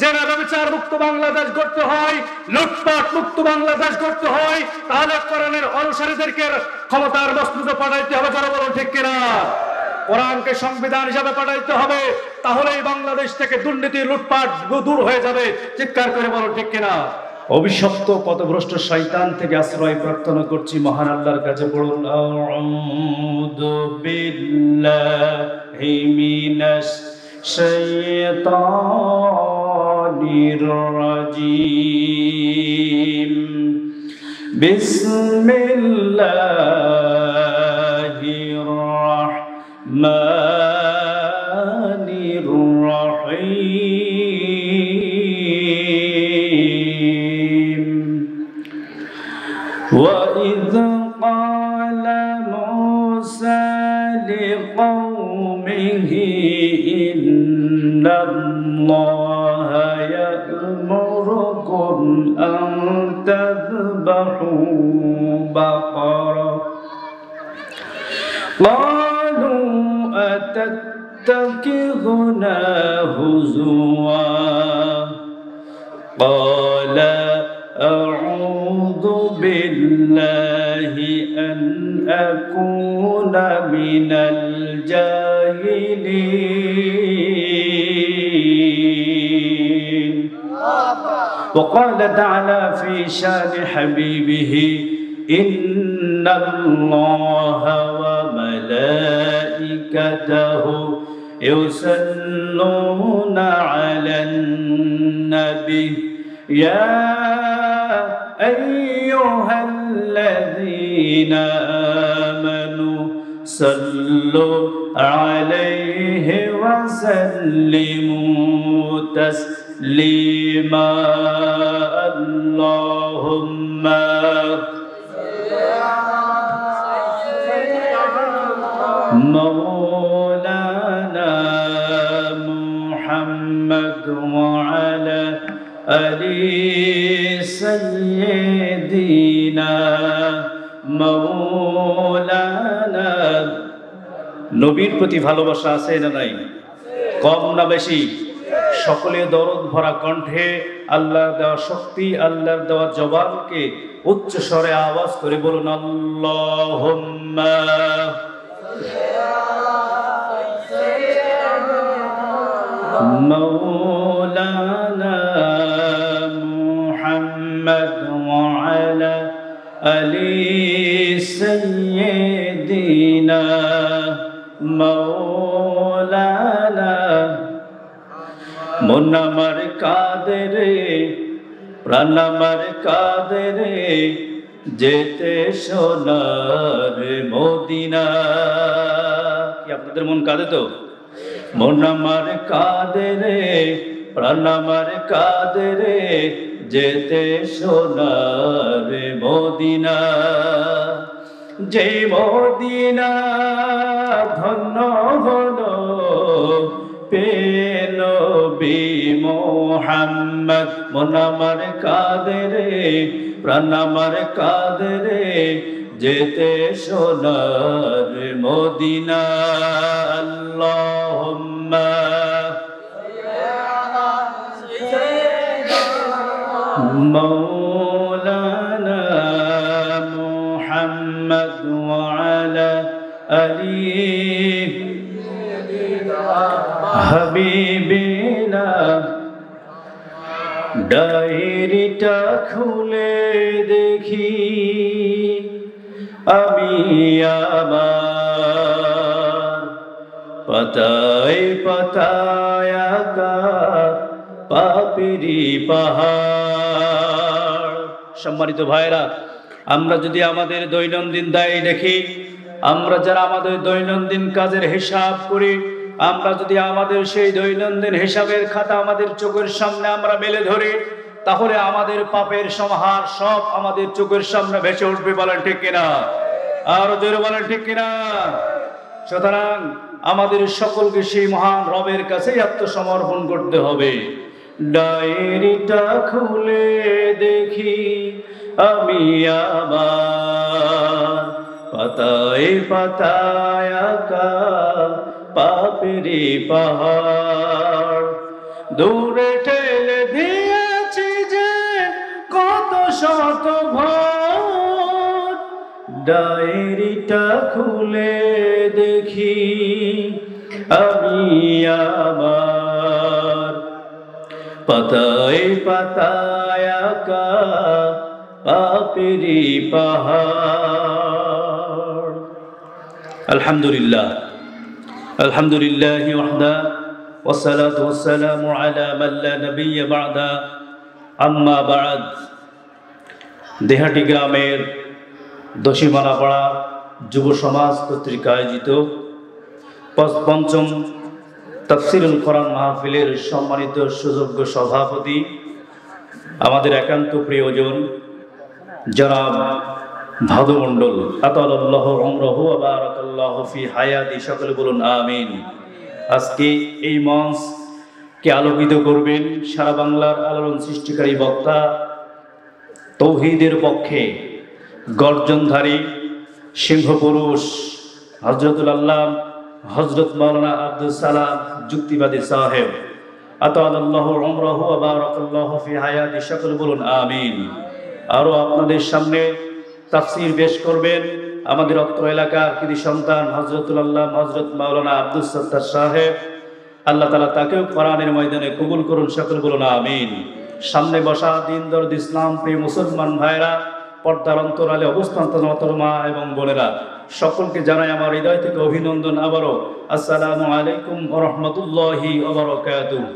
জেনা ব্যভিচার মুক্ত বাংলাদেশ গড়তে হয়, লুটপাট মুক্ত বাংলাদেশ গড়তে হয়, তাহলে কোরআনের অনুসারীদেরকে ক্ষমতার মসনদে পাঠাইতে হবে। যারা বলুন ঠিক কিনা? কোরআনকে সংবিধান হিসাবে পাঠাইতে হবে, তাহলেই বাংলাদেশ থেকে দুর্নীতি লুটপাট দূর হয়ে যাবে। চিৎকার করে বলুন ঠিক কিনা? অভিশপ্ত পথভ্রষ্ট শয়তান থেকে আশ্রয় প্রার্থনা করছি মহান আল্লাহর কাছে। পড়ুন আউযু বিল্লাহি মিনাশ শাইতানির রাজীম। বিসমিল্লাহির রাহমানির রাহিম। وَإِذْ قَالَ مُوسَى لِقَوْمِهِ إِنَّ اللَّهَ يَأْمُرُكُمْ أَن تَذْبَحُوا بَقَرَةً قَالُوا أَتَتَّخِذُنَا هُزُوًا قَالَ أعوذ بالله أن أكون من الجاهلين. وقال تعالى في شان حبيبه إن الله وملائكته يصلون على النبي يا أيها الذين آمنوا صلوا عليه وسلموا تسليما. اللهم مولانا محمد وعلى آله سيدنا مولانا। নবীর প্রতি ভালোবাসা আছে না নাই? কম না বেশি? সকলে দরদ ভরা কণ্ঠে আল্লাহর দেওয়া শক্তি, আল্লাহর দেওয়া জবানকে উচ্চ স্বরে আওয়াজ করে বলুন আল্লাহুম্মা مولانا محمد وعلى آله سيدنا مولانا। মন আমার কাঁদে রে, প্রাণ আমার কাঁদে রে, যেতে সোনার মদিনা। কি আপনাদের মন কাঁদে তো? মন আমার কাঁদে রে, প্রাণ আমার কাঁদে রে, যেতে সোনার মদিনা। যে মদিনা ধন্য হলো পেয়ে নবী মুহাম্মদ। মন আমার কাঁদে রে, প্রাণ আমার কাঁদে রে, যেতে সোনার মদিনা। আল্লাহুম্মা مولانا محمد وعلى آله حبيبنا। ডায়েরিটা খুলে দেখি আমি আমার, পাতায় পাতায় আঁকা পাপেরি পাহাড়। সম্মানিত ভাইরা, আমরা যদি আমাদের দৈনন্দিন দায় দেখি, আমরা যারা আমাদের দৈনন্দিন কাজের হিসাব করি, আমরা যদি আমাদের সেই দৈনন্দিন হিসাবের খাতা আমাদের চোখের সামনে আমরা মেলে ধরি, তাহলে আমাদের পাপের সমাহার সব আমাদের চোখের সামনে ভেসে উঠবে। বলেন ঠিক কিনা? আর জোরে বলেন ঠিক কিনা? সুতরাং আমাদের সকলকে সেই মহান রবের কাছেই আত্মসমর্পণ করতে হবে। ডায়েরিটা খুলে দেখি আমি আমার, পাতায় পাতায় আঁকা পাপেরি পাহাড়। দূরে ঠেলে ডায়েরিটা খুলে দেখি আমি আমার পাতায় পাতায় আঁকা পাপেরি পাহাড়। আলহামদুলিল্লাহ, আলহামদুলিল্লাহ ওয়াহদা ওয়াসসালাতু ওয়াসসালামু আলা মান লা নাবিয়্যা বা'দা, আম্মা বা'দ। দেহাটি গ্রামের দশিমালাপাড়া যুব সমাজ কর্তৃক আয়োজিত পঞ্চম তাফসীরুল কোরআন মাহফিলের সম্মানিত সুযোগ্য সভাপতি, আমাদের একান্ত প্রিয়জন জনাব ভাদু মণ্ডল, আতালাল্লাহু উমরাহু ওয়া বারাকাল্লাহু ফি হায়াতি, সকলে বলুন আমিন। আজকে এই মঞ্চকে আলোকিত করবেন সারা বাংলার আলোড়ন সৃষ্টিকারী বক্তা, তৌহিদের পক্ষে গর্জনধারী সিংহপুরুষ হযরতুল আল্লাহ হযরত মাওলানা আব্দুল সালাম যুক্তিবাদী সাহেব, আতালাল্লাহু উমরাহু ওয়া বারাকাল্লাহু ফি হায়াতি, সকলে বলুন আমিন। আরও আপনাদের সামনে তাফসীর পেশ করবেন আমাদের অত্র এলাকার কৃতি সন্তান হযরতুল আল্লাহ হযরত মাওলানা আব্দুল সত্তার সাহেব, আল্লাহ তাআলা তাকেও কোরআনের ময়দানে কবুল করুন, সকলে বলুন আমিন। সামনে বসা দিন দরদ ইসলাম প্রিয় মুসলমান ভাইরা, পর্দার অন্তরালে অবস্থানরত মা এবং বোনেরা, সকলকে জানাই আমার হৃদয় থেকে অভিনন্দন। আবারও আসসালামু আলাইকুম ওয়া রাহমাতুল্লাহি ওয়া বারাকাতুহু।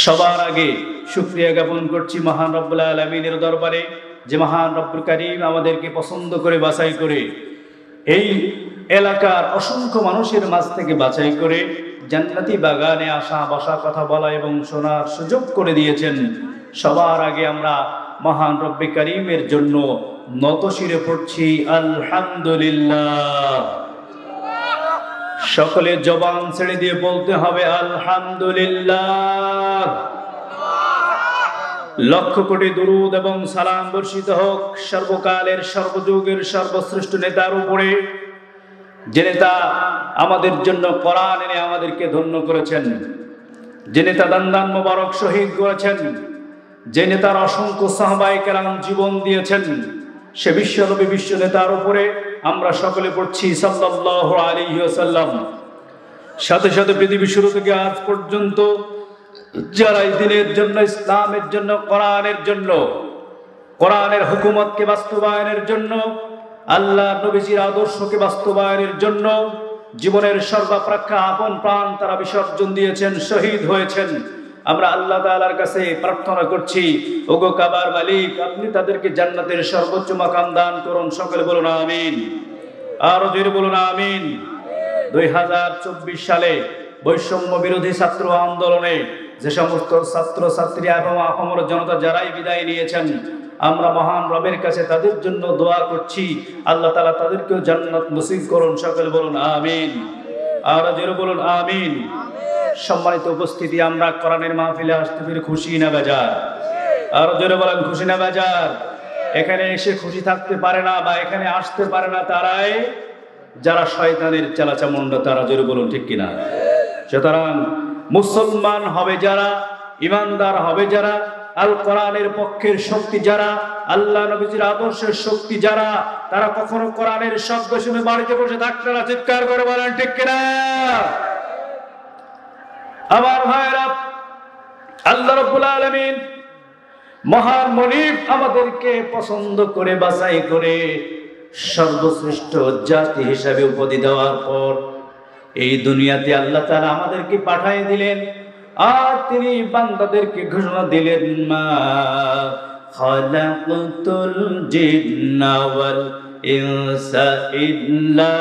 সবার আগে শুকরিয়া জ্ঞাপন করছি মহান রব্বুল আলামিনের দরবারে, যে মহান রব্বুল কারীম আমাদেরকে পছন্দ করে বাছাই করে এই এলাকার অসংখ্য মানুষের মাঝ থেকে বাছাই করে জান্নাতি বাগানে আসা বসা কথা বলা এবং শোনার সুযোগ করে দিয়েছেন। সবার আগে আমরা মহান রব্বে কারীমের জন্য নতশিরে পড়ছি আলহামদুলিল্লাহ। সকলে জবান ছেড়ে দিয়ে বলতে হবে আলহামদুলিল্লাহ। লক্ষ কোটি দুরূদ এবং সালাম বর্ষিত হোক সর্বকালের সর্বযুগের সর্বশ্রেষ্ঠ নেতার উপরে, যে নেতা আমাদের জন্য কোরআন এনে আমাদেরকে ধন্য করেছেন, যে নেতা দান মোবারক শহীদ করেছেন, যে নেতার অসংখ্য সাহাবায়ে কেরাম জীবন দিয়েছেন, সে বিশ্বনবী বিশ্ব নেতার উপরে আমরা সকলে পড়ছি সাল্লাল্লাহু আলাইহি ওয়াসাল্লাম। সাথে সাথে পৃথিবী শুরু থেকে আজ পর্যন্ত যারা এই দিনের জন্য, ইসলামের জন্য, কোরআনের জন্য, কোরআনের হুকুমতকে বাস্তবায়নের জন্য, আল্লাহ নবীজির আদর্শকে বাস্তবায়নের জন্য জীবনের সর্বাপেক্ষা আপন প্রাণ তারা বিসর্জন দিয়েছেন, শহীদ হয়েছেন, আমরা আল্লাহ তাআলার কাছে প্রার্থনা করছি, ওগো কাবার মালিক, আপনি তাদেরকে জান্নাতের সর্বোচ্চ মাকাম দান করুন, সকলে বলুন আমিন। আরো জোরে বলুন আমিন। 2024 সালে বৈষম্য বিরোধী ছাত্র আন্দোলনে যে সমস্ত ছাত্র ছাত্রী এবং আপামর জনতা যারাই বিদায় নিয়েছেন, আমরা মহান রবের কাছে তাদের জন্য দোয়া করছি, আল্লাহ তাআলা তাদেরকেও জান্নাত নসিব করুন, সকলে বলুন আমিন। আর জোরে বলুন আমিন। সম্মানিত উপস্থিতি, আমরা কোরআনের মাহফিলে আসতে পেরে খুশি না বেজার? আর জোরে বলেন খুশি না বেজার? এখানে এসে খুশি থাকতে পারে না বা এখানে আসতে পারে না তারাই যারা শয়তানের চালাচামুন্ডা, তারা জোরে বলুন ঠিক কিনা? সুতরাং মুসলমান হবে যারা, ইমানদার হবে যারা, আল কোরআনের পক্ষের শক্তি যারা, আল্লাহ নবীজির আদর্শের শক্তি যারা, তারা কখনো কোরআনের শব্দ শুনে বাড়িতে বসে থাকতে না, চিৎকার করে বলেন ঠিক কিনা? আমার ভাইরা, আল্লাহ রাব্বুল আলামিন মহান মনিব আমাদেরকে পছন্দ করে বাছাই করে সর্বশ্রেষ্ঠ জাতি হিসাবে উপাধি দেওয়ার পর এই দুনিয়াতে আল্লাহ তাআলা আমাদেরকে পাঠিয়ে দিলেন, আর তিনি বান্দাদেরকে ঘোষণা দিলেন, মা খালাকতুল জিন্না ওয়াল ইনসা ইল্লা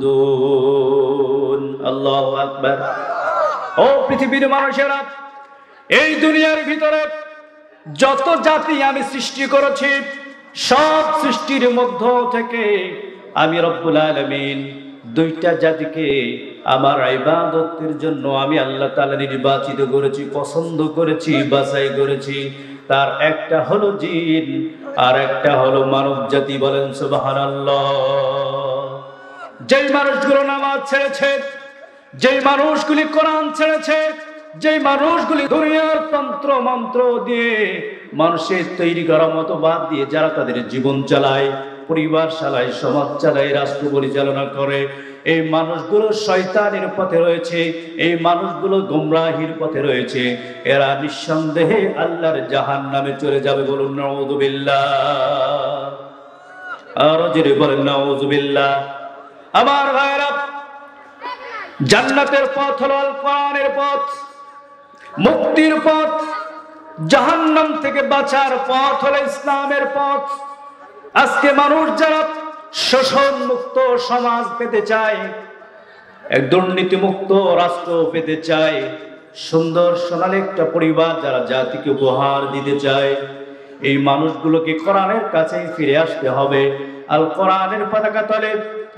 লিয়াবুদুন। আল্লাহু আকবার। ও পৃথিবীর মানুষেরা, এই দুনিয়ার ভিতরে যত জাতি আমি সৃষ্টি করেছি, সব সৃষ্টির মধ্য থেকে আমি রব্বুল আলামিন দুইটা জাতিকে আমার ইবাদতের জন্য আমি আল্লাহ তাআলা নির্বাচিত করেছি, পছন্দ করেছি, বাছাই করেছি। তার একটা হলো জিন আর একটা হলো মানব জাতি। বলেন সুবহানাল্লাহ। যেই মানুষগুলো নামাজ ছেড়েছে, যেই মানুষগুলি কোরআন ছেড়েছে, যেই মানুষগুলি দুনিয়ার তন্ত্র মন্ত্র দিয়ে মানুষের তৈরি করা মতবাদ দিয়ে যারা তাদের জীবন চালায়, পরিবার চালায়, সমাজ চালায়, রাষ্ট্র পরিচালনা করে, এই মানুষগুলো শয়তানের পথে রয়েছে, এই মানুষগুলো গোমরাহির পথে রয়েছে। এরা নিঃসন্দেহে আল্লাহর জাহান্নামে চলে যাবে। বলুন নাউযুবিল্লাহ। আর জোরে বলেন নাউযুবিল্লাহ। আমার ভাইরা, জান্নাতের পথ হলো আল কোরআনের পথ, মুক্তির পথ। জাহান্নাম থেকে বাঁচার পথ হলো ইসলামের পথ। আজকে মানুষ যারা শোষণ মুক্ত সমাজ পেতে চায়, এক দুর্নীতি মুক্ত রাষ্ট্র পেতে চায়, সুন্দর সোনালী একটা পরিবার যারা জাতিকে উপহার দিতে চায়, এই মানুষগুলোকে কোরআনের কাছেই ফিরে আসতে হবে। আল কোরআনের পতাকা তলে,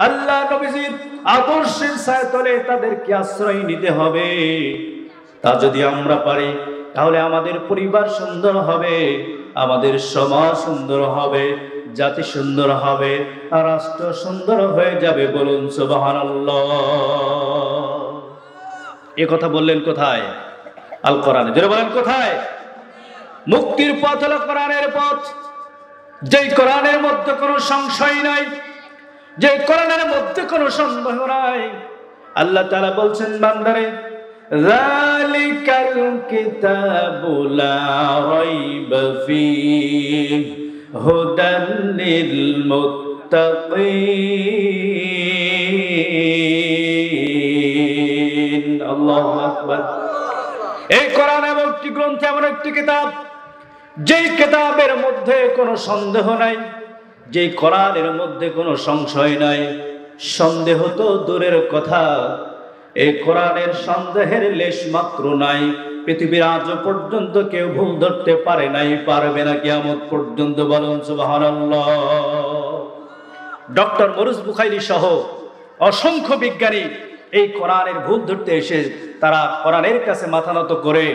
আল্লাহ নবীজির আদর্শের ছায়া তলে তাদেরকে আশ্রয় নিতে হবে। তা যদি আমরা পারি, তাহলে আমাদের পরিবার সুন্দর হবে, আমাদের সমাজ সুন্দর হবে, জাতি সুন্দর হবে, আর রাষ্ট্র সুন্দর হয়ে যাবে। বলুন সুবহানাল্লাহ। এ কথা বললেন কোথায়? আল কোরআনে। জোরে বলেন কোথায়? মুক্তির পথ হলো কোরআনের পথ, যেই কোরআনের মধ্যে কোনো সংশয় নাই, যে কোরআনের মধ্যে কোনো সন্দেহ নাই। আল্লাহ তাআলা বলছেন বান্দারে, যালিকাল কিতাবু লা রাইবা ফীহি হুদাল লিল মুত্তাকিন। আল্লাহু আকবার। এই কোরআন এমন একটি গ্রন্থ, এমন একটি কিতাব, যেই কিতাবের মধ্যে কোনো সন্দেহ নাই, যেই কোরআনের মধ্যে কোনো সংশয় নাই। সন্দেহ তো দূরের কথা, এই কোরআনের সন্দেহের লেশ মাত্র নাই। পৃথিবীর আজ পর্যন্ত কেউ ভুল ধরতে পারে নাই, পারবে না কিয়ামত পর্যন্ত। বলুন সুবহানাল্লাহ। ডক্টর মরুজ বুখাইরি সহ অসংখ্য বিজ্ঞানী এই কোরআনের ভুল ধরতে এসে তারা কোরআনের কাছে মাথা নত করে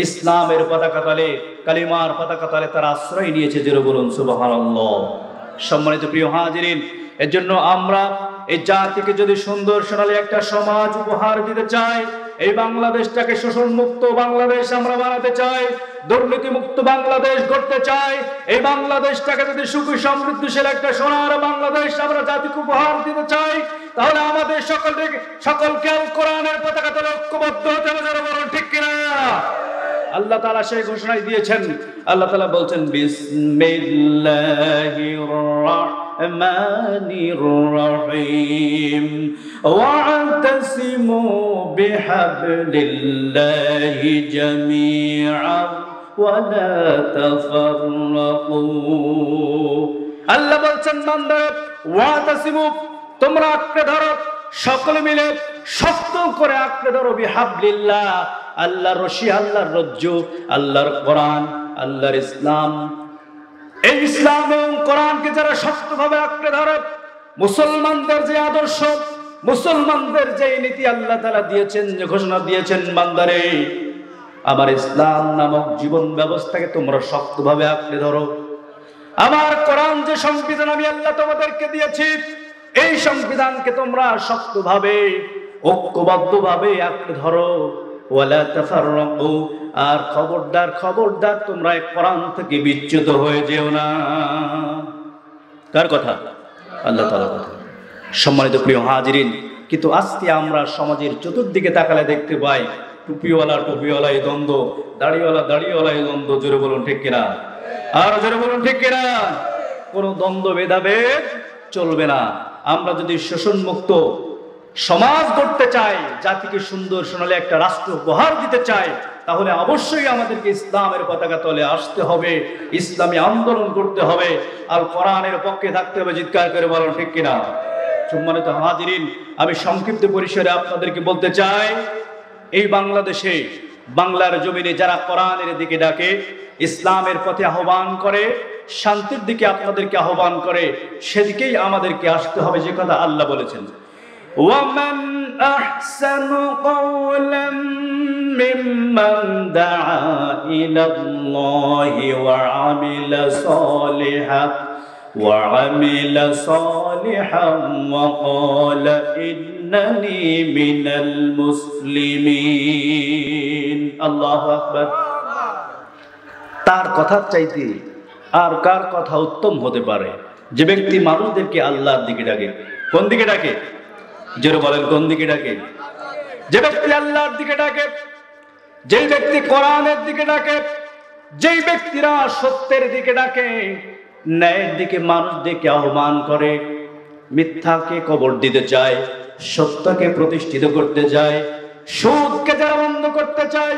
ইসলামের পতাকা তলে, কালিমার পতাকা তলে তারা আশ্রয় নিয়েছে। জোরে বলুন সুবহানাল্লাহ। সম্মানিত প্রিয় হাজিরিন, এর জন্য আমরা এই জাতিকে যদি সুন্দর সোনালী একটা সমাজ উপহার দিতে চাই, এই বাংলাদেশটাকে শোষণ মুক্ত বাংলাদেশ আমরা বানাতে চাই, দুর্নীতি মুক্ত বাংলাদেশ গড়তে চাই, এই বাংলাদেশটাকে যদি সুখী সমৃদ্ধশীল একটা সোনার বাংলাদেশ আমরা জাতিকে উপহার দিতে চাই, তাহলে আমাদের সকলকে আল কোরআনের পতাকা তলে ঐক্যবদ্ধ হতে হবে। যারা বলুন ঠিক কিনা? আল্লাহ তাআলা সেই ঘোষণাই দিয়েছেন। আল্লাহ তাআলা বলছেন, বিসমিল্লাহির রাহমানির রহিম ওয়া'তাসিমু বিহাবলিল্লাহি জামিআন ওয়া লা তাফাররাকু। আল্লাহ বলছেন, বান্দা ওয়া'তাসিমু, তোমরা আঁকড়ে ধরো, সকলে মিলে শক্ত করে আঁকড়ে ধরো, বিহাবলিল্লাহ, আল্লাহর রশি, আল্লাহর রজ্জু, আল্লাহর কোরআন, আল্লাহর ইসলাম। এই ইসলাম এবং কোরআনকে যারা শক্তভাবে আঁকড়ে ধরে, মুসলমানদের যে আদর্শ, মুসলমানদের যে নীতি আল্লাহ তাআলা দিয়েছেন, যে ঘোষণা দিয়েছেন, বান্দারে আমার ইসলাম নামক জীবন ব্যবস্থাকে তোমরা শক্তভাবে আঁকড়ে ধরো। আমার কোরআন যে সংবিধান আমি আল্লাহ তোমাদেরকে দিয়েছি, এই সংবিধানকে তোমরা শক্তভাবে ঐক্যবদ্ধভাবে আঁকড়ে ধরো। ওয়ালা তাফাররাকু, আর খবরদার খবরদার তোমরা এই কোরআন থেকে বিচ্যুত হয়ে যেও না। কার কথা? আল্লাহ তাআলার কথা। সম্মানিত প্রিয় হাজিরিন, কিন্তু আজকে আমরা সমাজের চতুর্দিকে তাকালে দেখতে পাই টুপিওয়ালা টুপিওয়ালাই দ্বন্দ্ব, দাড়িওয়ালা দাড়িওয়ালাই দ্বন্দ্ব। জোরে বলুন ঠিক কিনা? আর জোরে বলুন ঠিক কিনা? কোনো দ্বন্দ্ব ভেদাভেদ চলবে না। আমরা যদি শোষণ মুক্ত সমাজ গড়তে চাই, জাতিকে সুন্দর সোনালী একটা রাষ্ট্র উপহার দিতে চাই, তাহলে অবশ্যই আমাদেরকে ইসলামের পতাকা তলে আসতে হবে, ইসলামী আন্দোলন করতে হবে, আর কোরআনের পক্ষে থাকতে হবে। চিৎকার করে বলুন ঠিক কিনা? সম্মানিত হাজিরিন, আমি সংক্ষিপ্ত পরিসরে আপনাদেরকে বলতে চাই, এই বাংলাদেশে, বাংলার জমিনে যারা কোরআনের দিকে ডাকে, ইসলামের পথে আহ্বান করে, শান্তির দিকে আপনাদেরকে আহ্বান করে, সেদিকেই আমাদেরকে আসতে হবে। যে কথা আল্লাহ বলেছেন, وَمَنْ أَحْسَنُ قَوْلًا مِّمَّنْ دَعَا إِلَى اللَّهِ وَعَمِلَ صَالِحًا وَقَالَ إِنَّنِي مِنَ الْمُسْلِمِينَ। আল্লাহু আকবার। তার কথার চাইতে আর কার কথা উত্তম হতে পারে? যে ব্যক্তি মানুষদেরকে আল্লাহর দিকে ডাকে। কোন দিকে ডাকে? জোরে বলেন, কোন দিকে ডাকে? যে ব্যক্তি আল্লাহর দিকে ডাকে, যেই ব্যক্তি কোরআনের দিকে ডাকে, যেই ব্যক্তিরা সত্যের দিকে ডাকে, ন্যায়ের দিকে মানুষদেরকে আহ্বান করে, মিথ্যাকে কবর দিতে চায়, সত্যকে প্রতিষ্ঠিত করতে চায়, সুদকে যারা বন্ধ করতে চায়,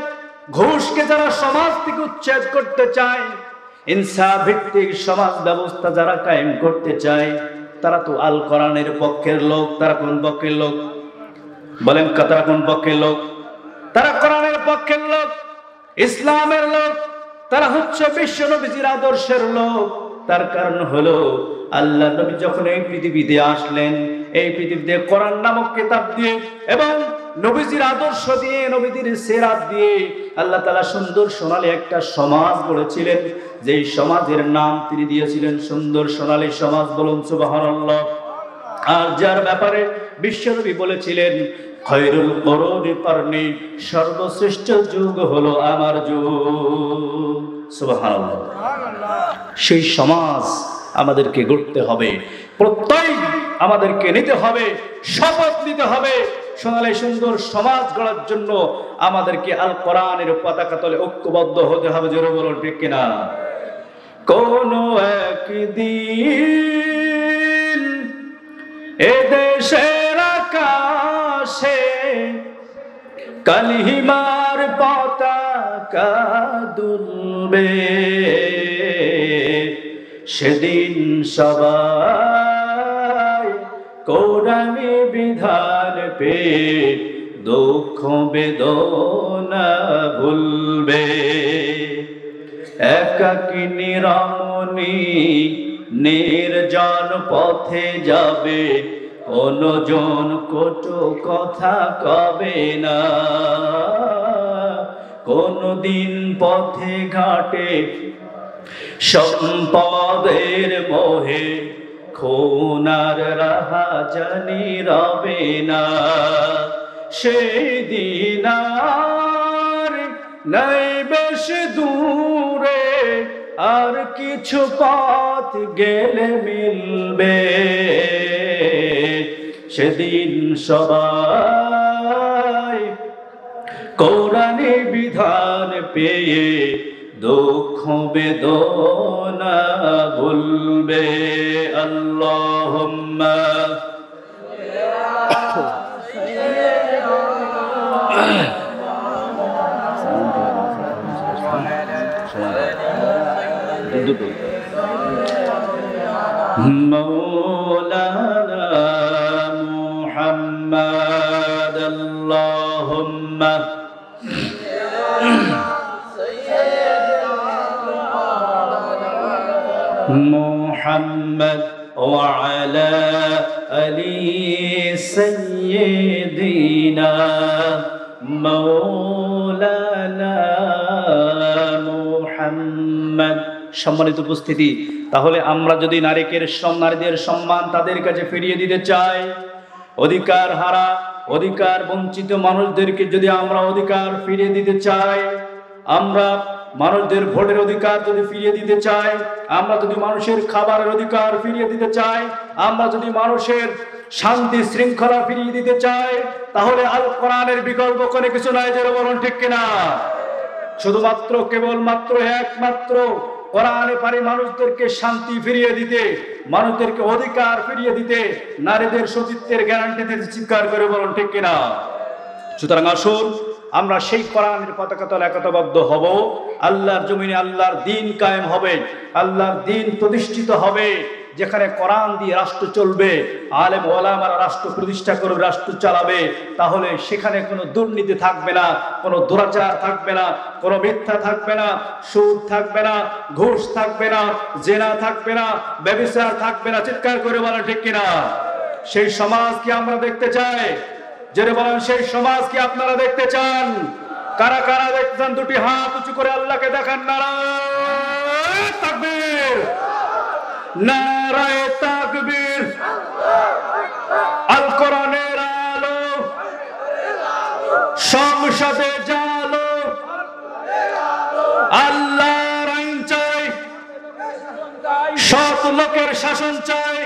ঘুষকে যারা সমাজ থেকে উচ্ছেদ করতে চায়, ইনসাফ ভিত্তিক সমাজ ব্যবস্থা যারা কায়েম করতে চায়, তারা তো আল কোরআনের পক্ষের লোক। তারা কোন পক্ষের লোক? বলেন, তারা কোন পক্ষের লোক? তারা কোরআনের পক্ষের লোক, ইসলামের লোক। তারা হচ্ছে বিশ্ব নবীজির আদর্শের লোক। তার কারণ হলো আল্লাহ নবী যখন এই পৃথিবীতে আসলেন, এই পৃথিবীতে কোরআন নামক কিতাব দিয়ে এবং নবীজির আদর্শ দিয়ে, নবীজির সিরাত দিয়ে আল্লাহ তাআলা সুন্দর সোনালী একটা সমাজ গড়েছিলেন, যেই সমাজের নাম তিনি দিয়েছিলেন সুন্দর সোনালী সমাজ। বলুন সুবহানাল্লাহ। আর যার ব্যাপারে বিশ্বনবী বলেছিলেন, খয়রুল কুরুনি কারনি, সর্বশ্রেষ্ঠ যুগ হলো আমার যুগ। সুবহানাল্লাহ। সেই সমাজ আমাদেরকে গড়তে হবে, প্রত্যয় আমাদেরকে নিতে হবে, শপথ নিতে হবে। সোনালী সুন্দর সমাজ গড়ার জন্য আমাদেরকে আল কোরআনের পতাকা তলে ঐক্যবদ্ধ হতে হবে। জোরে বলুন, ঠিক কিনা? কোন একদিন এ দেশের আকাশে কালিমার পতাকা দুলবে, সেদিন সবাই কোরআনি বিধান পে দুঃখ বেদনা ভুলবে। একাকিনী রমণী নির্জন পথে যাবে, অন্যজন কটু কথা কবে না। কোনদিন পথে ঘাটে সম্পদের মোহে খুনার রাহা জানি রবে না। সেই দিন আর নাই বেশ দূরে, আর কিছু পথ গেলে মিলবে। সেদিন সবাই কোরআনি বিধান পেয়ে দুঃখ বেদনা ভুলবে। আল্লাহুম্মা مولانا محمد اللهم محمد وعلى آل سيدنا مولانا محمد। সম্মানিত উপস্থিতি, তাহলে আমরা যদি নারীদের সম্মান তাদের কাছে ফিরিয়ে দিতে চাই, অধিকার হারা, অধিকার বঞ্চিত মানুষদেরকে যদি আমরা অধিকার ফিরিয়ে দিতে চাই, আমরা মানুষদের ভোটের অধিকার যদি ফিরিয়ে দিতে চাই, আমরা যদি মানুষের খাবারের অধিকার ফিরিয়ে দিতে চাই, আমরা যদি মানুষের শান্তি শৃঙ্খলা ফিরিয়ে দিতে চাই, তাহলে আল কোরআনের বিকল্প কোনো কিছু নাই। যারা বলুন, ঠিক কিনা? শুধুমাত্র কেবলমাত্র একমাত্র কোরআনে পারি মানুষদেরকে শান্তি ফিরিয়ে দিতে, মানুষদেরকে অধিকার ফিরিয়ে দিতে, নারীদের সতীত্বের গ্যারান্টি দিতে। চিৎকার করে বলুন, ঠিক কিনা? সুতরাং আসুন আমরা সেই কোরআনের পতাকা তলে একতাবদ্ধ হব। আল্লাহর জমিনে আল্লাহর দ্বীন কায়েম হবে, আল্লাহর দ্বীন প্রতিষ্ঠিত হবে। যেখানে কোরআন দিয়ে রাষ্ট্র চলবে, আলেম ওলামারা রাষ্ট্র প্রতিষ্ঠা করবে, রাষ্ট্র চালাবে, তাহলে সেখানে কোনো দুর্নীতি থাকবে না, কোনো দুরাচার থাকবে না, কোনো মিথ্যা থাকবে না, সুদ থাকবে না, ঘুষ থাকবে না, জেনা থাকবে না, ব্যভিচার থাকবে না। চিৎকার করে বলেন, ঠিক কিনা? সেই সমাজ কি আমরা দেখতে চাই? জেনে বলেন, সেই সমাজ কি আপনারা দেখতে চান? কারা কারা দেখতে চান? দুটি হাত উঁচু করে আল্লাহকে দেখান। নারায়ে তাকবীর, নারায়ে তাকবীর। আল কোরআনের আলো সংসদে জালো, আল্লাহর লোকের শাসন চাই,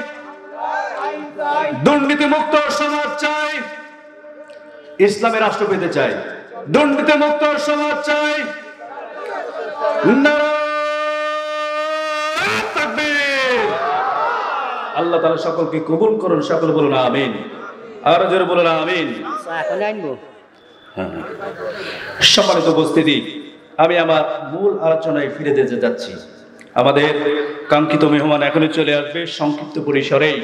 দুর্নীতিমুক্ত সমাজ চাই, ইসলামের রাষ্ট্র পেতে চাই, দুর্নীতিমুক্ত সমাজ চাই। নারায়ে তাকবীর। আল্লাহ তাআলা সকলকে কবুল করুন, সকল বলুন আমিন। আর জোরে বলুন আমিন। সম্মানিত উপস্থিতি, আমি আমার মূল আলোচনায় ফিরে যেতে যাচ্ছি। আমাদের কাঙ্ক্ষিত মেহমান এখনই চলে আসবে। সংক্ষিপ্ত পরিসরেই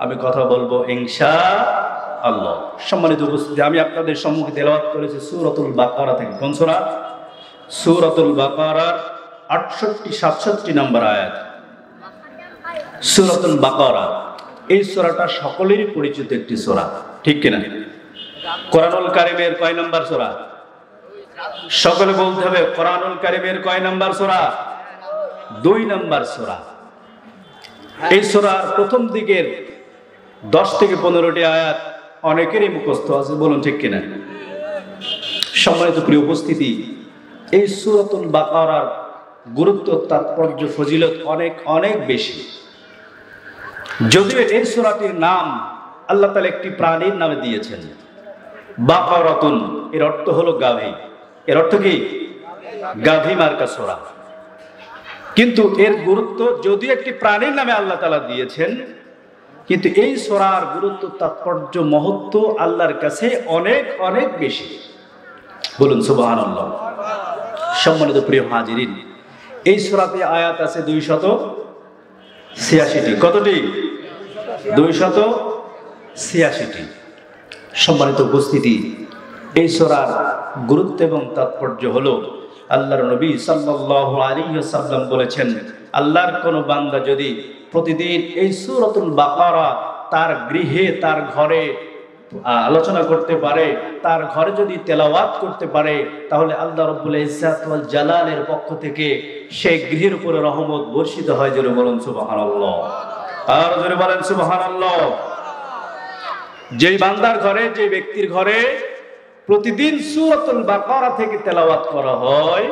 আমি কথা বলবো ইনশাআল্লাহ। সম্মানিত উপস্থিতি, আমি আপনাদের সম্মুখে তেলাওয়াত করেছি সূরাতুল বাকারা থেকে। কোন সূরা? সূরাতুল বাকারার 68-67 নম্বর আয়াত। সূরাতুল বাকারা এই সূরাটা সকলেরই পরিচিত একটি সূরা, ঠিক কিনা? কোরআনুল কারীমের কয় নম্বর সূরা? সকলে বলতে হবে, কোরআনুল কারীমের কয় নম্বর সূরা? 2 নম্বর সূরা। এই সূরার প্রথম দিকের 10 থেকে 15টি আয়াত অনেকেরই মুখস্থ আছে, বলুন ঠিক কিনা? সম্মানিত প্রিয় উপস্থিতি, এই সূরাতুল বাকারার গুরুত্ব, তাৎপর্য, ফজিলত অনেক অনেক বেশি। যদিও এই সূরাটির নাম আল্লাহ তাআলা একটি প্রাণীর নামে দিয়েছেন, বাকারাতুন, এর অর্থ হলো গাভী। এর অর্থ কি? গাভী মার্কা সূরা। কিন্তু এর গুরুত্ব, যদিও একটি প্রাণীর নামে আল্লাহ তাআলা দিয়েছেন, কিন্তু এই সূরার গুরুত্ব, তাৎপর্য, মহত্ব আল্লাহর কাছে অনেক অনেক বেশি। বলুন সুবহানাল্লাহ। সম্মানিত প্রিয় হাজিরিন, এই সূরাতে আয়াত আছে 286টি। কতটি? 286টি। সম্মানিত উপস্থিতি, এই সূরার গুরুত্ব এবং তাৎপর্য হলো, আল্লাহর নবী সাল্লাল্লাহু আলাইহি ওয়াসাল্লাম বলেছেন, আল্লাহর কোন বান্দা যদি প্রতিদিন এই সূরাতুল বাকারা তার গৃহে, তার ঘরে আলোচনা করতে পারে, তার ঘরে যদি তেলাওয়াত করতে পারে, তাহলে আল্লাহ রাব্বুল ইজ্জাত ওয়াল জালালের পক্ষ থেকে সেই গৃহের উপরে রহমত বর্ষিত হয়। জোরে বলুন সুবহানাল্লাহ। আর জোরে বলেন সুবহানাল্লাহ। যেই বান্দার ঘরে, যে ব্যক্তির ঘরে প্রতিদিন সূরাতুল বাকারা থেকে তেলাওয়াত করা হয়,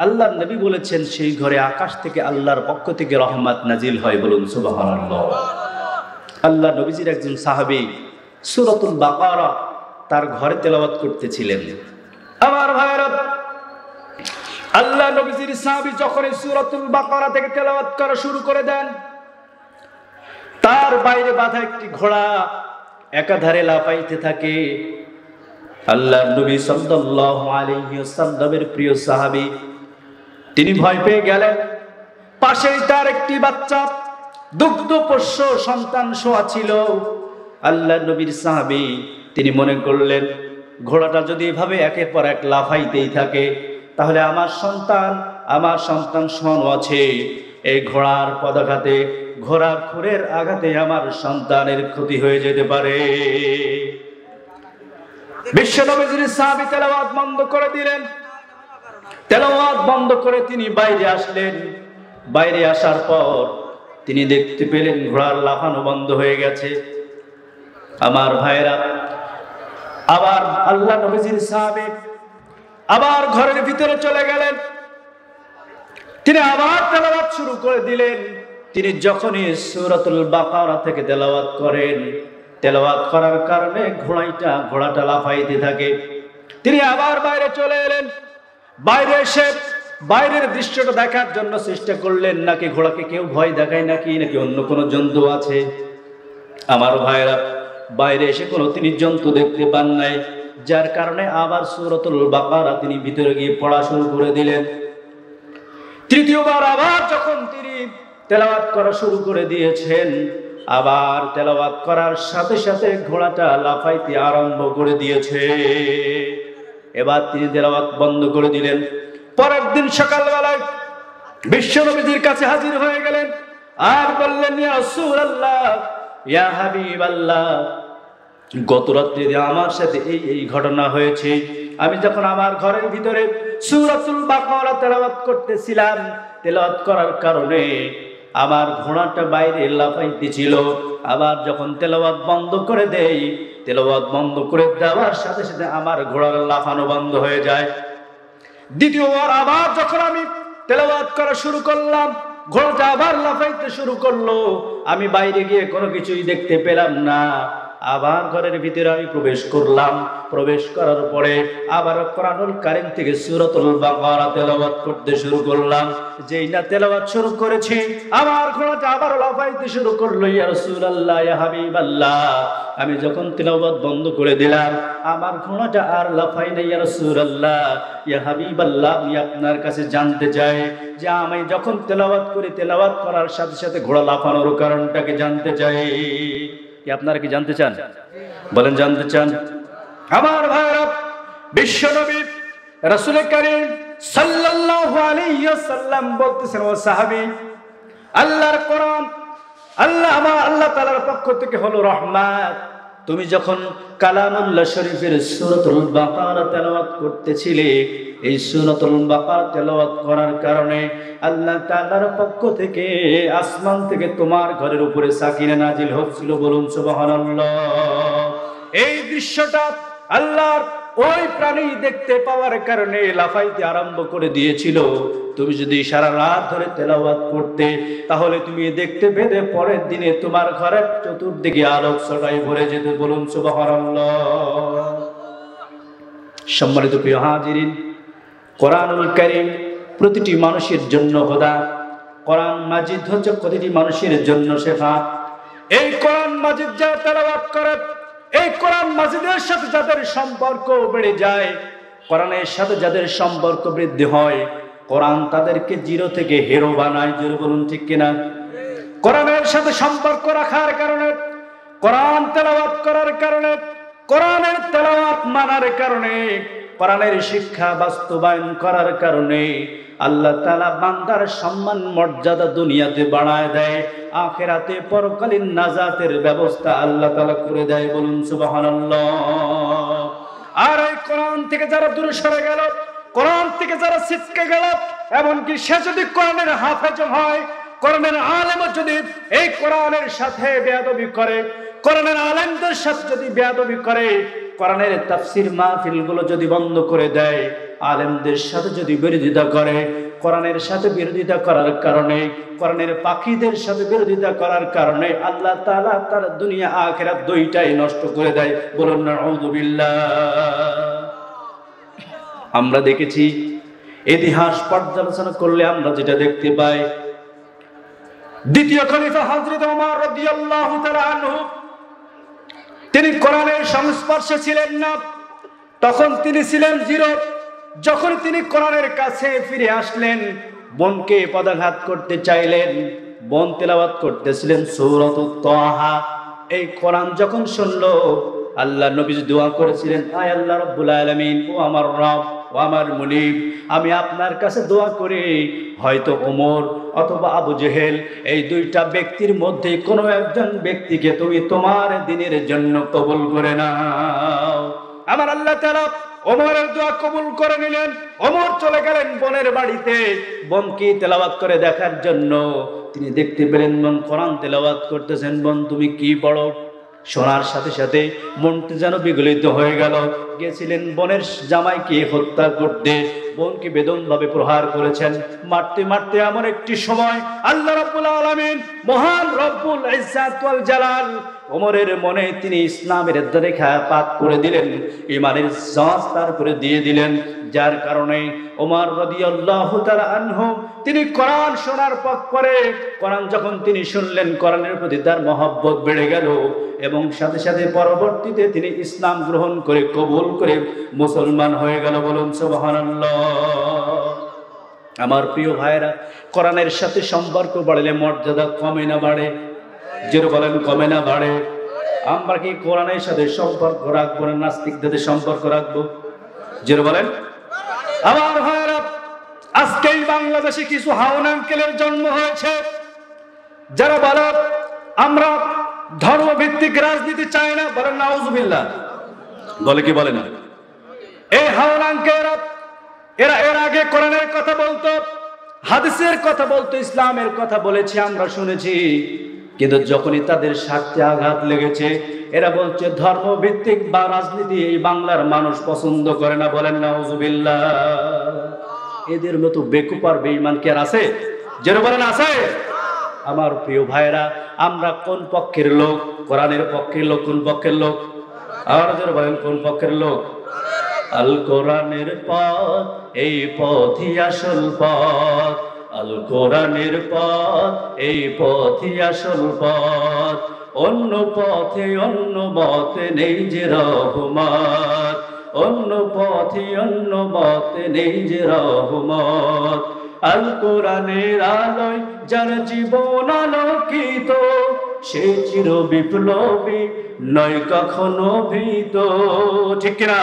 আল্লাহর নবী বলেছেন সেই ঘরে আকাশ থেকে আল্লাহর পক্ষ থেকে রহমত নাজিল হয়। বলুন সুবহানাল্লাহ। আল্লাহ নবীজির একজন সাহাবী সূরাতুল বাকারা তার ঘরে তেলাওয়াত করতেছিলেন। আমার ভাইরা, আল্লাহ নবীজির সাহাবী যখন এই সূরাতুল বাকারা থেকে তেলাওয়াত করা শুরু করে দেন, তার বাইরে বাঁধা একটি ঘোড়া একাধারে লাফাইতে থাকে। আল্লাহর নবী সাল্লাল্লাহু আলাইহি ওয়াসাল্লামের প্রিয় সাহাবী তিনি ভয় পেয়ে গেলেন। পাশেই তার একটি বাচ্চা দুগ্ধপোষ্য সন্তান শোয়া ছিল। আল্লাহর নবীর সাহাবী তিনি মনে করলেন, ঘোড়াটা যদি এভাবে একের পর এক লাফাইতেই থাকে, তাহলে আমার সন্তান শোয়ানো আছে, এই ঘোড়ার পদাঘাতে, ঘোড়ার খুরের আঘাতে আমার সন্তানের ক্ষতি হয়ে যেতে পারে। বিশ্বনবীর সাহাবী তেলাওয়াত বন্ধ করে দিলেন। তেলাওয়াত বন্ধ করে তিনি বাইরে আসলেন। বাইরে আসার পর তিনি দেখতে পেলেন ঘোড়ার লাফানো বন্ধ হয়ে গেছে। আমার ভাইরা, আবার আল্লাহ নবীর সাহাবী আবার ঘরের ভিতরে চলে গেলেন। তিনি আবার তেলাওয়াত শুরু করে দিলেন। তিনি যখনই সূরাতুল বাকারা থেকে তেলাওয়াত করেন, তেলাওয়াত করার কারণে ঘোড়াটা লাফাইতে থাকে। তিনি আবার বাইরে চলে এলেন। বাইরে এসে বাইরের দৃশ্যটা দেখার জন্য চেষ্টা করলেন, নাকি ঘোড়াকে কেউ ভয় দেখায়, নাকি অন্য কোনো জন্তু আছে। আমার ভাইরা, বাইরে এসে কোনো তিনি জন্তু দেখতে পান নাই, যার কারণে আবার সূরাতুল বাকারা তিনি ভিতরে গিয়ে পড়া শুরু করে দিলেন। তৃতীয়বার আবার যখন তিনি তেলাওয়াত করা শুরু করে দিয়েছেন, আবার তেলাওয়াত করার সাথে সাথে ঘোড়াটা লাফাইতে আরম্ভ করে দিয়েছে। এবার তিনি তেলাওয়াত বন্ধ করে দিলেন। পরের দিন সকালবেলায় বিশ্বনবীর কাছে হাজির হয়ে গেলেন আর বললেন, ইয়া রাসূলুল্লাহ, ইয়া হাবিবাল্লাহ, গত রাত্রে আমার সাথে এই ঘটনা হয়েছে। আমি যখন আমার ঘরের ভিতরে সূরাতুল বাকারা তেলাওয়াত করতেছিলাম, তেলাওয়াত করার কারণে আমার ঘোড়াটা বাইরে লাফাইতেছিল। আবার যখন তেলাওয়াত বন্ধ করে দেই, তেলাওয়াত বন্ধ করে দেওয়ার সাথে সাথে আমার ঘোড়ার লাফানো বন্ধ হয়ে যায়। দ্বিতীয়বার আবার যখন আমি তেলাওয়াত করা শুরু করলাম, ঘোড়াটা আবার লাফাইতে শুরু করলো। আমি বাইরে গিয়ে কোনো কিছুই দেখতে পেলাম না। আবার ঘরের ভিতরে আমি প্রবেশ করলাম। প্রবেশ করার পরে আবার কোরআনুল কারীম থেকে সূরাতুল বাকারা তেলাওয়াত করতে শুরু করলাম। যেই না তেলাওয়াত শুরু করেছি, আমার ঘোড়াটা আবার লাফাইতে শুরু করলো। ইয়া রাসূলুল্লাহ, ইয়া হাবিবাল্লাহ, আমি যখন তেলাওয়াত বন্ধ করে দিলাম, আমার ঘোড়াটা আর লাফাই না। ইয়া রাসূলুল্লাহ, ইয়া হাবিবাল্লাহ, আমি আপনার কাছে জানতে চাই যে আমি যখন তেলাওয়াত করি, তেলাওয়াত করার সাথে সাথে ঘোড়া লাফানোর কারণটাকে জানতে চাই। কি আপনারা কি জানতে চান? বলেন, জানতে চান? আমার ভাইরা, বিশ্ব নবী রাসূল কারীম সাল্লাল্লাহু আলাইহি ওয়াসাল্লাম বলতেছেন, ও সাহাবী, আল্লাহর কোরআন, আল্লাহ তাআলার পক্ষ থেকে হলো রহমত। তুমি যখন কালামুল্লাহ শরীফের সূরাতুল বাকারা তেলাওয়াত করতেছিলে, এই সূরাতুল বাকারা তেলাওয়াত করার কারণে আল্লাহ তাআলার পক্ষ থেকে, আসমান থেকে তোমার ঘরের উপরে সাকিনা নাজিল হচ্ছিল। বলুন সুবহানাল্লাহ। এই দৃশ্যটা আল্লাহর ওই প্রাণী দেখতে পাওয়ার কারণে লাফাইতে আরম্ভ করে দিয়েছিল। তুমি যদি সারা রাত ধরে তেলাওয়াত করতে, তাহলে তুমি দেখতে পেতে পরের দিনে তোমার ঘরের চতুর্দিকে আলোক ছটায় ভরে যেত। বলুন সুবহানাল্লাহ। সম্মানিত প্রিয় হাজিরিন, কোরআনুল কারীম প্রতিটি মানুষের জন্য খোদা। কোরআন মাজিদ হচ্ছে প্রতিটি মানুষের জন্য শেফাত। এই কোরআন মাজিদ যারা তেলাওয়াত করে, এই কোরআন মাজিদের সাথে যাদের সম্পর্ক বেড়ে যায়, কোরআনের সাথে যাদের সম্পর্ক বৃদ্ধি হয়, কোরআন তাদেরকে জিরো থেকে হিরো বানায়। জোরে বলুন, ঠিক কিনা? কোরআনের সাথে সম্পর্ক রাখার কারণে, কোরআন তেলাওয়াত করার কারণে, কোরআনের তেলাওয়াত মানার কারণে, কোরআনের শিক্ষা বাস্তবায়ন করার কারণে আল্লাহ তাআলা বান্দার সম্মান মর্যাদা দুনিয়াতে বাড়ায় দেয়, আখিরাতে পরকালীন নাজাতের ব্যবস্থা আল্লাহ তাআলা করে দেয়। বলুন সুবহানাল্লাহ। আর এই কোরআন থেকে যারা দূরে সরে গেল, কোরআন থেকে যারা ছিটকে গেল, এমনকি সে যদি কোরআনের হাফেজ হয়, কোরআনের আলেমও যদি এই কোরআনের সাথে বেয়াদবি করে, কোরআনের আলেমদের সাথে যদি বেয়াদবি করে, কোরআনের তাফসীর মাহফিলগুলো যদি বন্ধ করে দেয়, আলেমদের সাথে যদি বিরোধিতা করে, কোরআনের সাথে বিরোধিতা করার কারণে, কোরআনের পাখীদের সাথে বিরোধিতা করার কারণে আল্লাহ তাআলা তার দুনিয়া আখিরাত দুইটাই নষ্ট করে দেয়। বলুন নাউযুবিল্লাহ। আমরা দেখেছি, ইতিহাস পর্যালোচনা করলে আমরা যেটা দেখতে পাই, দ্বিতীয় খলিফা হযরত ওমর রাদিয়াল্লাহু তাআলা আনহু, তিনি কোরআনের সংস্পর্শে ছিলেন না। তখন তিনি ছিলেন জিরো। যখন তিনি কোরআনের কাছে ফিরে আসলেন, বোনকে পদাঘাত করতে চাইলেন। বোন তেলাওয়াত করতেছিলেন সূরাতুত তাহা। এই কোরআন যখন শুনলো, আল্লাহ নবী দোয়া করেছিলেন, আয় আল্লাহ রাব্বুল আলামিন, ও আমার রব, ও আমার মুনিব, আমি আপনার কাছে দোয়া করি, হয়তো ওমর অথবা আবু জেহেল, এই দুইটা ব্যক্তির মধ্যে কোনো একজন ব্যক্তিকে তুমি তোমার দ্বীনের জন্য কবুল করে নাও। আমার আল্লাহ তাআলা ওমরের দোয়া কবুল করে নিলেন। ওমর চলে গেলেন বোনের বাড়িতে, বোনকে তেলাওয়াত করে দেখার জন্য। তিনি দেখতে পেলেন বোন কোরআন তেলাওয়াত করতেছেন। বোন, তুমি কি পড়ো? শোনার সাথে সাথে মনটি যেন বিগলিত হয়ে গেল। গেছিলেন বোনের জামাইকে হত্যা করতে, বোনকে বেদমভাবে প্রহার করেছেন। মারতে মারতে এমন একটি সময় আল্লাহ রাব্বুল আলামিন, মহান রব্বুল ইজ্জাত ওয়াল জালাল, ওমরের মনে তিনি ইসলামের রেখা পাক করে দিলেন, ঈমানের জাজ তার করে দিয়ে দিলেন। যার কারণে ওমর রাদিয়াল্লাহু তাআলা আনহু তিনি কোরআন শোনার পরে, কোরআন যখন তিনি শুনলেন, কোরআনের প্রতি তার মহব্বত বেড়ে গেল এবং সাথে সাথে পরবর্তীতে তিনি ইসলাম গ্রহণ করে, কবুল করে মুসলমান হয়ে গেল। বলুন সুবহানাল্লাহ। আমার প্রিয় ভাইরা, কোরআনের সাথে সম্পর্ক বাড়লে মর্যাদা কমে না বাড়ে? যেটা বলেন, কমে না বাড়ে? আমরা কি কোরআনের সাথে সম্পর্ক রাখবো না নাস্তিকদের সম্পর্ক রাখবো? যেটা বলেন। আমার ভাইরা, আজকেই বাংলাদেশে কিছু হাউন আঙ্কেলের জন্ম হয়েছে, যারা বলে আমরা ধর্মভিত্তিক রাজনীতি চাই না। বলেন নাউযুবিল্লাহ। বলে কি বলে না? এই হাউন আঙ্কেলরা, এরা এর আগে কোরআনের কথা বলতো, হাদিসের কথা বলতো, ইসলামের কথা বলেছে, আমরা শুনেছি। কিন্তু যখনই তাদের স্বার্থে আঘাত লেগেছে, এরা বলছে ধর্মভিত্তিক বা রাজনীতি এই বাংলার মানুষ পছন্দ করে না। বলেন নাউযুবিল্লাহ। এদের মতো বেকুব আর বেঈমান কি আর আছে? যেন বলেন আছে? আমার প্রিয় ভাইরা, আমরা কোন পক্ষের লোক? কোরআনের পক্ষের লোক। কোন পক্ষের লোক? আর যেন বলেন কোন পক্ষের লোক? আল কোরআনের পথ, এই পথই আসল পথ। আল কোরআনের পথ, এই পথই আসল পথ। অন্য পথে অন্য মতে নেই যে রহমত, অন্য পথে অন্য মতে নেই যে রহমত। আল কোরআনের আলোয় যার জীবন আলোকিত, সে চির বিপ্লবী, নয় কখনো ভীত। ঠিক কিনা?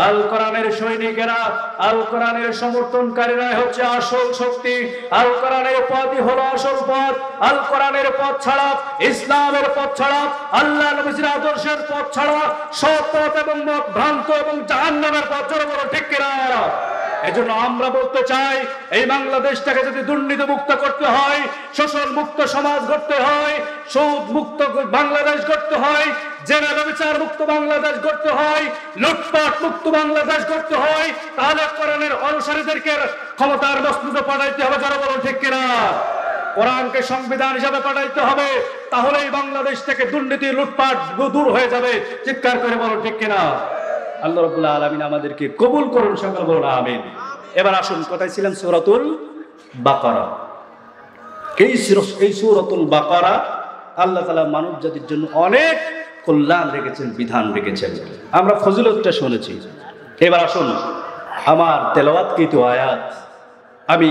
আল কোরআনের সৈনিকেরা, আল কোরআনের সমর্থনকারীরা হচ্ছে আসল শক্তি। আল কোরআনের পথই হলো আসল পথ। আল কোরআনের পথ ছাড়া, ইসলামের পথ ছাড়া, আল্লাহ নবীর আদর্শের পথ ছাড়া সব পথ এবং মত ভ্রান্ত এবং জাহান্নামের পথ। জোরে বলো ঠিক কিনা? এজন্য আমরা বলতে চাই, এই বাংলাদেশটাকে যদি দুর্নীতি মুক্ত করতে হয়, শোষণ মুক্ত সমাজ গড়তে হয়, সুদ মুক্ত বাংলাদেশ গড়তে হয়, জেনা ব্যভিচার মুক্ত বাংলাদেশ গড়তে হয়, লুটপাট মুক্ত বাংলাদেশ গড়তে হয়, তাহলে কোরআনের অনুসারীদেরকে ক্ষমতার মসনদে পাঠাইতে হবে। যারা বলুন ঠিক কিনা? কোরআনকে সংবিধান হিসাবে পাঠাইতে হবে, তাহলেই বাংলাদেশ থেকে দুর্নীতি লুটপাট দূর হয়ে যাবে। চিৎকার করে বলুন ঠিক কিনা? আল্লাহ রাব্বুল আলামিন আমাদেরকে কবুল করুন, সকল বলুন আমিন। এবার আসুন, কোথায় ছিলেন? সূরাতুল বাকারা। এই সূরাতুল বাকারা আল্লাহ তাআলা মানব জাতির জন্য অনেক কল্যাণ রেখেছেন, বিধান রেখেছেন। আমরা ফজিলতটা শুনেছি। এবার আসুন, আমার তেলাওয়াতকৃত আয়াত, আমি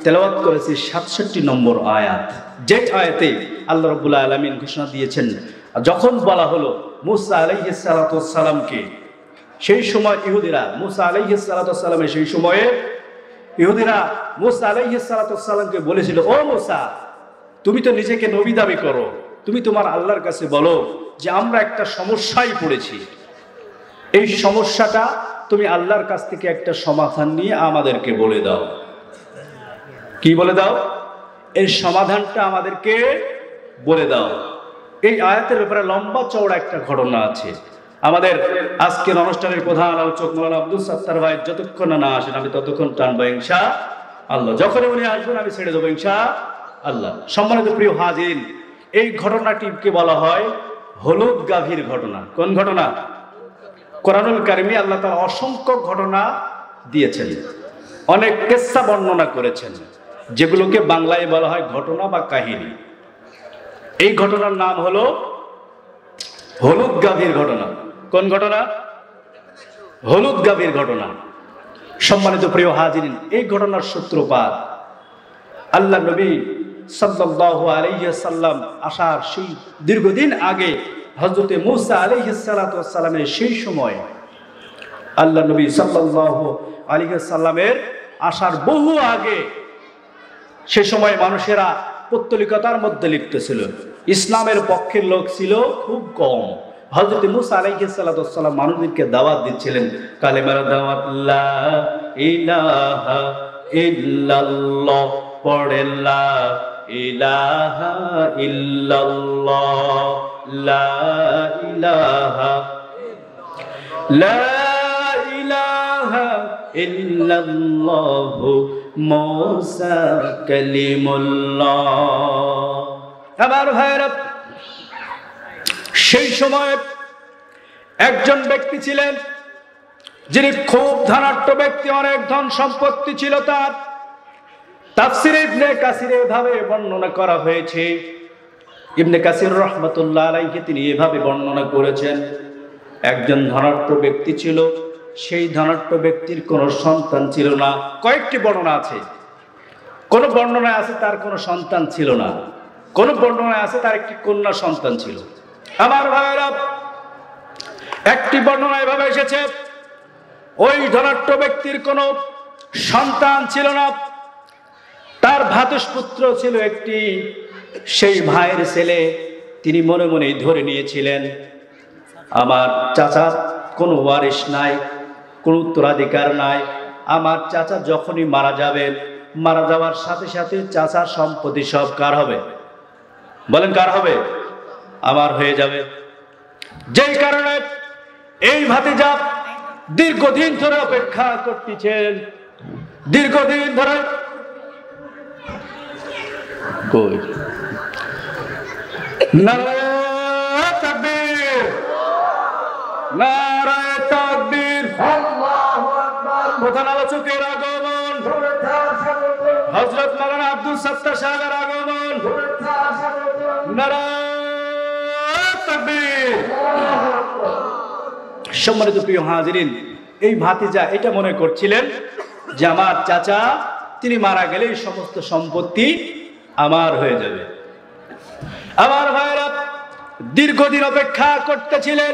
তেলাওয়াত করেছি 67 নম্বর আয়াত, যে আয়াতে আল্লাহ রাব্বুল আলামিন ঘোষণা দিয়েছেন, যখন বলা হলো মুসা আলাইহিস সালাতু ওয়াস সালামকে, সেই সময় ইহুদিরা মুসা আলাইহিস সালাতু ওয়াস সালামের সেই সময়ে ইহুদিরা মুসা আলাইহিস সালাতু ওয়াস সালামকে বলেছিল, ও মুসা, তুমি তো নিজেকে নবী দাবি করো, তুমি তোমার আল্লাহর কাছে বলো যে আমরা একটা সমস্যায় পড়েছি, এই সমস্যাটা তুমি আল্লাহর কাছ থেকে একটা সমাধান নিয়ে আমাদেরকে বলে দাও। কি বলে দাও? এর সমাধানটা আমাদেরকে বলে দাও। এই আয়াতের ব্যাপারে লম্বা চওড়া একটা ঘটনা আছে। আমাদের আজকের অনুষ্ঠানের প্রধান আলোচক মাওলানা আব্দুল সাত্তার ভাই যতক্ষণ না আসেন, আমি ততক্ষণ টানবো ইনশাআল্লাহ। যখন উনি আসবেন আমি ছেড়ে দেবো ইনশাআল্লাহ। সম্মানিত প্রিয় হাজির, এই ঘটনাটিকে বলা হয় হলুদ গাভীর ঘটনা। কোন ঘটনা? কোরআনুল কারিমে আল্লাহ তাআলা অসংখ্য ঘটনা দিয়েছেন, অনেক কিসসা বর্ণনা করেছেন, যেগুলোকে বাংলায় বলা হয় ঘটনা বা কাহিনী। এই ঘটনার নাম হলো হলুদ গাভীর ঘটনা। কোন ঘটনা? হলুদ গাভীর ঘটনা। সম্মানিত প্রিয় হাজিরিন, এই ঘটনার সূত্রপাত আল্লাহ নবী সাল্লাল্লাহু আলাইহি সাল্লাম আসার সেই দীর্ঘদিন আগে, হযরতে মুসা আলাইহিস সালাতু ওয়াস সালামের সেই সময়, আল্লাহ নবী সাল্লাল্লাহু আলাইহি সাল্লামের আসার বহু আগে, সে সময় মানুষেরা পৌত্তলিকতার মধ্যে লিপ্ত ছিল, ইসলামের পক্ষের লোক ছিল খুব কম। হযরত মুসা আলাইহিস সালাতু ওয়াস সালাম মানুষদেরকে দাওয়াত দিচ্ছিলেন, কালেমার দাওয়াত, লা ইলাহা ইল্লাল্লাহ, পড়ে লা ইলাহা ইল্লাল্লাহ, লা ইলাহা ইল্লাল্লাহ মুসা কালিমুল্লাহ। আমার ভাইরা, সেই সময় একজন ব্যক্তি ছিলেন যিনি খুব ধনাঢ্য ব্যক্তি, অনেক ধন সম্পত্তি ছিল তার। তাফসীরে ইবনে কাসিরে এভাবে বর্ণনা করা হয়েছে, ইবনে কাসির রাহমাতুল্লাহ আলাইহি তিনি এভাবে বর্ণনা করেছেন, একজন ধনাঢ্য ব্যক্তি ছিল, সেই ধনাঢ্য ব্যক্তির কোনো সন্তান ছিল না। কয়েকটি বর্ণনা আছে, কোন বর্ণনায় আছে তার কোনো সন্তান ছিল না, কোন বর্ণনায় আছে তার একটি কন্যা সন্তান ছিল। আমার ভাইরা, একটি বর্ণনা এভাবে এসেছে, ওই ধনাঢ্য ব্যক্তির কোনো সন্তান ছিল না, তার ভ্রাতুষ্পুত্র ছিল একটি। সেই ভাইয়ের ছেলে তিনি মনে মনে ধরে নিয়েছিলেন, আমার চাচার কোনো ওয়ারিশ নাই, কোনো উত্তরাধিকার নাই, আমার চাচা যখনই মারা যাবেন, মারা যাওয়ার সাথে সাথে চাচার সম্পত্তি সব কার হবে? বলেন কার হবে? আমার হয়ে যাবে। যেই কারণে এই ভাতিজা দীর্ঘদিন ধরে অপেক্ষা করতেছেন, দীর্ঘদিন ধরে কই নারায়ে তাকবীর, নারায়ে তাকবীর, আল্লাহু আকবার। প্রধান আলোচকের আগমন, হযরত মাওলানা আব্দুল সাত্তার সাহেবের আগমন, নারায়ে তাকবীর। সম্মানিত প্রিয় হাজিরিন, এই ভাতিজা এটা মনে করছিলেন যে আমার চাচা তিনি মারা গেলে এই সমস্ত সম্পত্তি আমার হয়ে যাবে। আমার ভাইরা দীর্ঘদিন অপেক্ষা করতেছিলেন,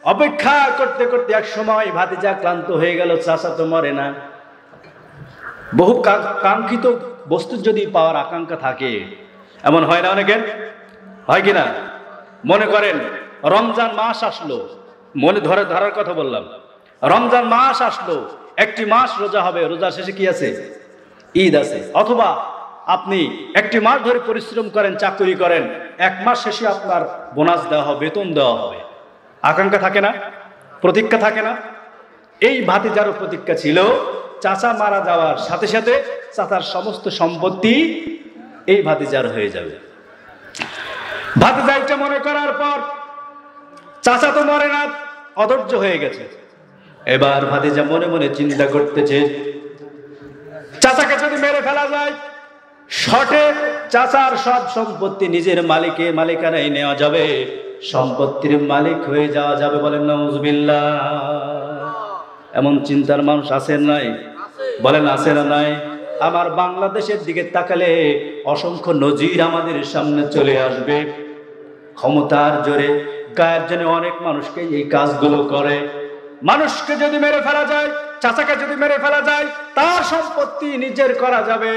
অপেক্ষা করতে করতে এক সময় ভাতিজা ক্লান্ত হয়ে গেল। চাচা তো মরে না। বহু কাঙ্ক্ষিত বস্তু যদি পাওয়ার আকাঙ্ক্ষা থাকে, এমন হয় না অনেকের, হয় কিনা? মনে করেন রমজান মাস আসলো, মনে ধরার কথা বললাম, রমজান মাস আসলো, একটি মাস রোজা হবে, রোজা শেষে কি আছে? ঈদ আছে। অথবা আপনি একটি মাস ধরে পরিশ্রম করেন, চাকরি করেন, এক মাস শেষে আপনার বোনাস দেওয়া হবে, বেতন দেওয়া হবে। আকাঙ্ক্ষা থাকে না? প্রতীক্ষা থাকে না? এই ভাতিজারও প্রতীক্ষা ছিল চাচা মারা যাওয়ার সাথে সাথে চাচার সমস্ত সম্পত্তি এই ভাতিজার হয়ে যাবে। ভাতিজা এটা মনে করার পর চাচা তো মরে না, অধৈর্য হয়ে গেছে। এবার ভাতিজা মনে মনে চিন্তা করতেছে, চাচাকে যদি মেরে ফেলা যায়, শর্টে চাচার সব সম্পত্তি নিজের মালিকানায় নেওয়া যাবে, সম্পত্তির মালিক হয়ে যাওয়া যাবে। বলেন নাউজুবিল্লাহ। এমন চিন্তার মানুষ আছেন নাই? বলেন আছে না নাই? আমার বাংলাদেশের দিকে তাকালে অসংখ্য নজির আমাদের সামনে চলে আসবে। ক্ষমতার জোরে গায়ের জন্য অনেক মানুষকে এই কাজগুলো করে। মানুষকে যদি মেরে ফেলা যায়, চাচাকে যদি মেরে ফেলা যায়, তার সম্পত্তি নিজের করা যাবে,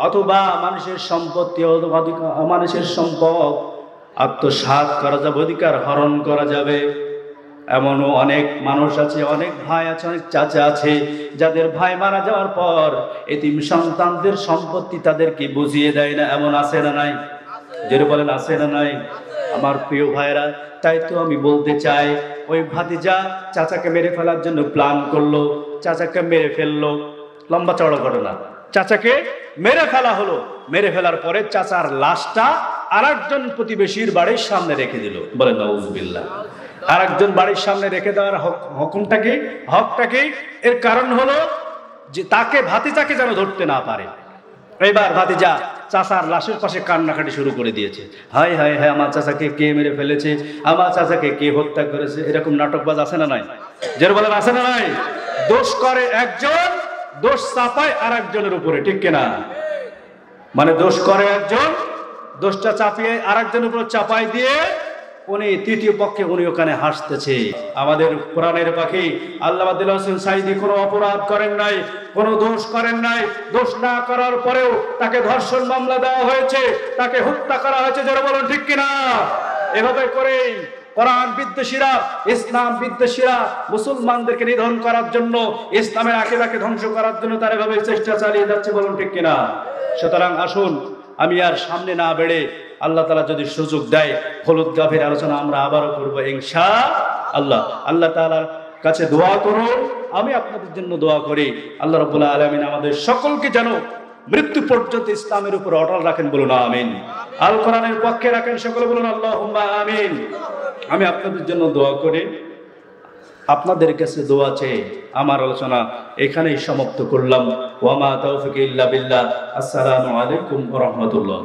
অথবা মানুষের সম্পত্তি, মানুষের সম্পদ আত্মসাৎ করা যাবে, অধিকার হরণ করা যাবে। এমনও অনেক মানুষ আছে, অনেক ভাই আছে, অনেক চাচা আছে, যাদের ভাই মারা যাওয়ার পর এতিম সন্তানদের সম্পত্তি তাদেরকে বুঝিয়ে দেয় না। এমন আছে না নাই? যেটা বলেন আছে না নাই? আমার প্রিয় ভাইরা, তাই তো আমি বলতে চাই, ওই ভাতিজা চাচাকে মেরে ফেলার জন্য প্ল্যান করলো, চাচাকে মেরে ফেললো। লম্বা চড়া ঘটনা। চাচাকে মেরে ফেলা হলো, মেরে ফেলার পরে চাচার লাশটা আরেকজন প্রতিবেশীর বাড়ির সামনে রেখে দিল। বলেন নাউজুবিল্লাহ। আরেকজন বাড়ির সামনে রেখে দেওয়ার হুকুমটা কি? হকটা কি? এর কারণ হলো যে তাকে, ভাতিজাকে যেন ধরতে না পারে। এবার ভাতিজা চাচার লাশের পাশে কান্নাকাটি শুরু করে দিয়েছে। হায় হায় হায়, আমার চাচাকে কে মেরে ফেলেছে, আমার চাচাকে কে হত্যা করেছে। এরকম নাটকবাজ আছে না নাই? যারা বলেন আছে না নাই? দোষ করে একজন, দোষ চাপায় আর একজনের উপরে, ঠিক কিনা? মানে দোষ করে একজন, দোষটা চাপিয়ে আর একজনের উপর চাপাই দিয়ে উনি তৃতীয় পক্ষে উনি ওখানে হাসতেছে। আমাদের কোরআনের পাখি আল্লামা দিলওয়ার হোসেন সাঈদী কোনো অপরাধ করেন নাই, কোনো দোষ করেন নাই। দোষ না করার পরেও তাকে ধর্ষণ মামলা দেওয়া হয়েছে, তাকে হত্যা করা হয়েছে। যারা বলেন ঠিক কিনা? এভাবে করেই কোরআন বিদ্বেষীরা, ইসলাম বিদ্বেষীরা মুসলমানদেরকে নিধন করার জন্য, ইসলামের আকীদাকে ধ্বংস করার জন্য তারা এভাবে চেষ্টা চালিয়ে যাচ্ছে। বলুন ঠিক কিনা? সুতরাং আসুন, আমি আর সামনে না বেড়ে, আল্লাহ তাআলা যদি সুযোগ দেয়, হলুদ গাভীর আলোচনা আমরা আবারও করবো ইনশাআল্লাহ। আল্লাহ তাআলার কাছে দোয়া করুন, আমি আপনাদের জন্য দোয়া করি। আল্লাহ রাব্বুল আলামিন আমাদের সকলকে যেন মৃত্যু পর্যন্ত ইসলামের উপর অটল রাখেন। বলুন আমিন। আল কোরআনের পক্ষে রাখেন। সকলে বলুন আল্লাহুম্মা আমিন। আমি আপনাদের জন্য দোয়া করি, আপনাদের কাছে দোয়া চেয়ে আমার আলোচনা এখানেই সমাপ্ত করলাম। ওয়া মা তাওফিক ইল্লা বিল্লাহ। আসসালামু আলাইকুম ওয়া রাহমাতুল্লাহ।